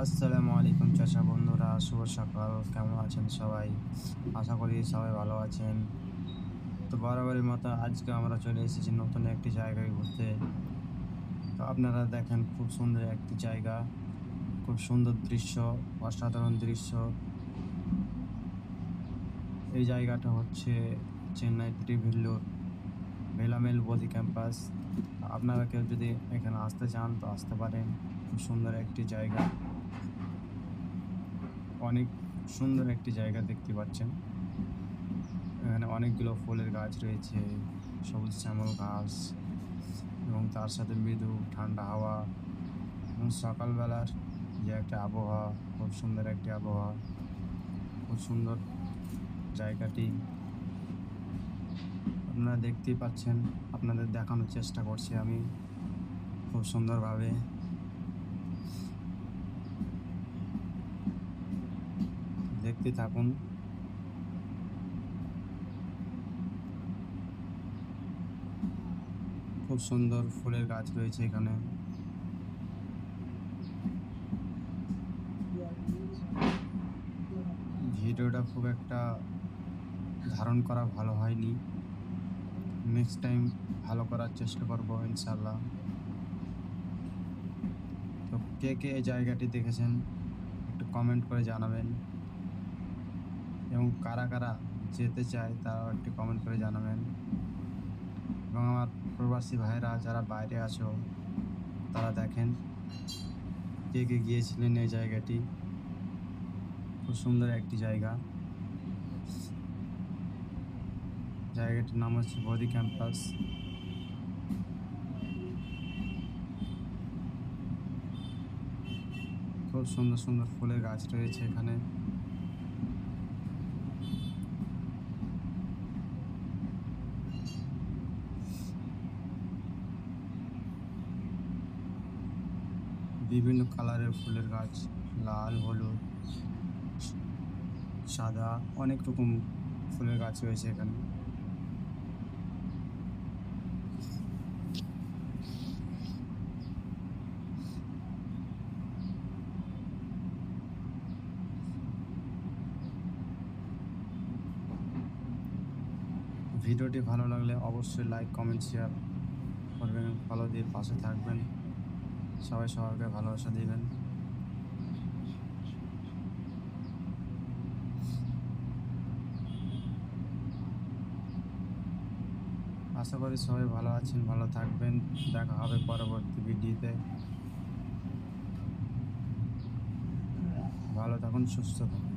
আসসালামু আলাইকুম চাচা বন্ধুরা, শুভ সকাল। কেমন আছেন সবাই? আশা করি সবাই ভালো আছেন। তো বরাবরের মতো আজকে আমরা চলে এসেছি নতুন একটি জায়গায় ঘুরতে। তো আপনারা দেখেন, খুব সুন্দর একটি জায়গা, খুব সুন্দর দৃশ্য, অসাধারণ দৃশ্য। এই জায়গাটা হচ্ছে চেন্নাই ত্রিভেল্লুর ভেলামেল বদি ক্যাম্পাস। আপনারা কেউ যদি এখানে আসতে চান তো আসতে পারেন। খুব সুন্দর একটি জায়গা, অনেক সুন্দর একটি জায়গা দেখতে পাচ্ছেন। এখানে অনেকগুলো ফুলের গাছ রয়েছে, সবুজ শ্যামল ঘাস এবং তার সাথে মৃদু ঠান্ডা হাওয়া এবং সকালবেলার যে একটা আবহাওয়া, খুব সুন্দর একটি আবহাওয়া। খুব সুন্দর জায়গাটি আপনারা দেখতেই পাচ্ছেন। আপনাদের দেখানোর চেষ্টা করছি আমি খুব সুন্দরভাবে। দেখতে থাকুন। খুব সুন্দর ফুলের গাছ রয়েছে এখানে। ভিডিওটা খুব একটা ধারণ করা ভালো হয়নি, নেক্সট টাইম ভালো করার চেষ্টা করব ইনশাল্লাহ। তো কে কে এই জায়গাটি দেখেছেন একটু কমেন্ট করে জানাবেন, এবং কারা কারা যেতে চায় তারাও একটু কমেন্ট করে জানাবেন। এবং আমার প্রবাসী ভাইরা যারা বাইরে আছো তারা দেখেন কে কে গিয়েছিলেন এই জায়গাটি। খুব সুন্দর একটি জায়গা। জায়গাটির নাম হচ্ছে বদি ক্যাম্পাস। খুব সুন্দর সুন্দর ফুলের গাছ রয়েছে এখানে। বিভিন্ন কালারের ফুলের গাছ, লাল, হলুদ, সাদা, অনেক রকম ফুলের গাছ রয়েছে এখানে। ভিডিওটি ভালো লাগলে অবশ্যই লাইক, কমেন্ট, শেয়ার করবেন, ফলো দিয়ে পাশে থাকবেন। সবাই সবাইকে ভালোবাসা দিবেন। আশা করি সবাই ভালো আছেন, ভালো থাকবেন। দেখা হবে পরবর্তী ভিডিওতে। ভালো থাকুন, সুস্থ থাকুন।